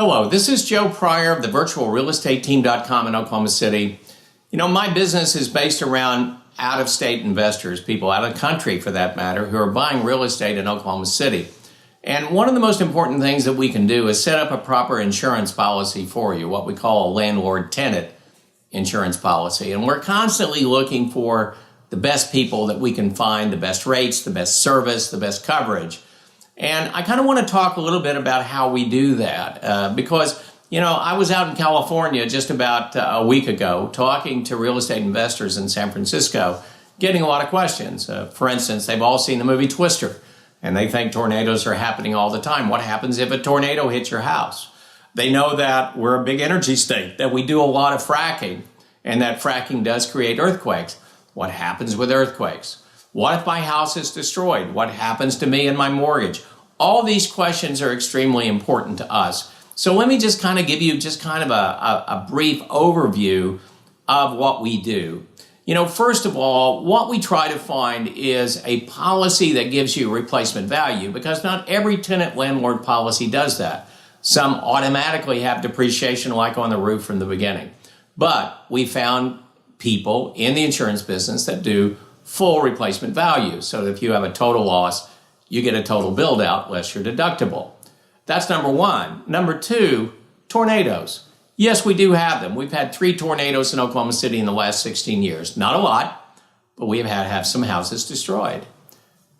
Hello, this is Joe Pryor of the virtualrealestateteam.com in Oklahoma City. You know, my business is based around out-of-state investors, people out of the country for that matter, who are buying real estate in Oklahoma City. And one of the most important things that we can do is set up a proper insurance policy for you, what we call a landlord-tenant insurance policy. And we're constantly looking for the best people that we can find, the best rates, the best service, the best coverage. And I kind of want to talk a little bit about how we do that because, you know, I was out in California just about a week ago talking to real estate investors in San Francisco, getting a lot of questions. For instance, they've all seen the movie Twister, and they think tornadoes are happening all the time. What happens if a tornado hits your house? They know that we're a big energy state, that we do a lot of fracking, and that fracking does create earthquakes. What happens with earthquakes? What if my house is destroyed? What happens to me and my mortgage? All these questions are extremely important to us. So let me just kind of give you just kind of a brief overview of what we do. You know, first of all, what we try to find is a policy that gives you replacement value, because not every tenant landlord policy does that. Some automatically have depreciation like on the roof from the beginning. But we found people in the insurance business that do full replacement value. So if you have a total loss, you get a total build out less your deductible. That's number one. Number two, tornadoes. Yes, we do have them. We've had 3 tornadoes in Oklahoma City in the last 16 years. Not a lot, but we have had to have some houses destroyed.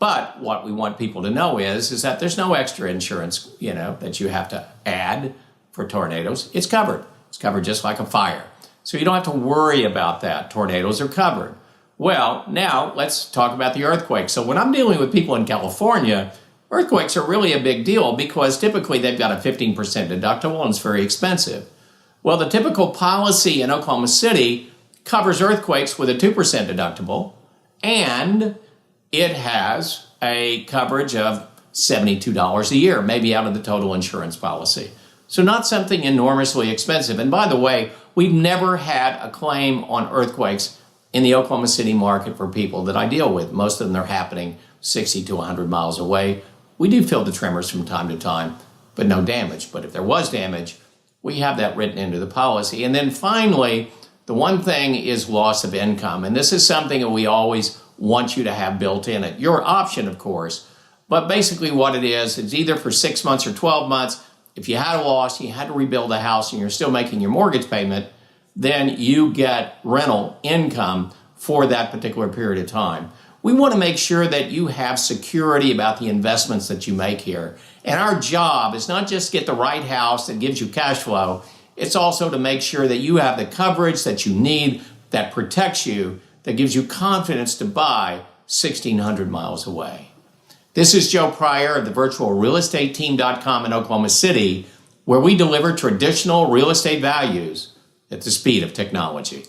But what we want people to know is that there's no extra insurance, you know, that you have to add for tornadoes. It's covered. It's covered just like a fire. So you don't have to worry about that. Tornadoes are covered. Well, now let's talk about the earthquake. So when I'm dealing with people in California, earthquakes are really a big deal because typically they've got a 15% deductible and it's very expensive. Well, the typical policy in Oklahoma City covers earthquakes with a 2% deductible, and it has a coverage of $72 a year, maybe out of the total insurance policy. So not something enormously expensive. And by the way, we've never had a claim on earthquakes in the Oklahoma City market for people that I deal with. Most of them are happening 60 to 100 miles away. We do feel the tremors from time to time, but no damage. But if there was damage, we have that written into the policy. And then finally, the one thing is loss of income. And this is something that we always want you to have built in it. Your option, of course. But basically what it is, it's either for 6 months or 12 months. If you had a loss, you had to rebuild the house, and you're still making your mortgage payment, then you get rental income for that particular period of time. We want to make sure that you have security about the investments that you make here. And our job is not just get the right house that gives you cash flow, it's also to make sure that you have the coverage that you need, that protects you, that gives you confidence to buy 1,600 miles away. This is Joe Pryor of the virtualrealestateteam.com in Oklahoma City, where we deliver traditional real estate values at the speed of technology.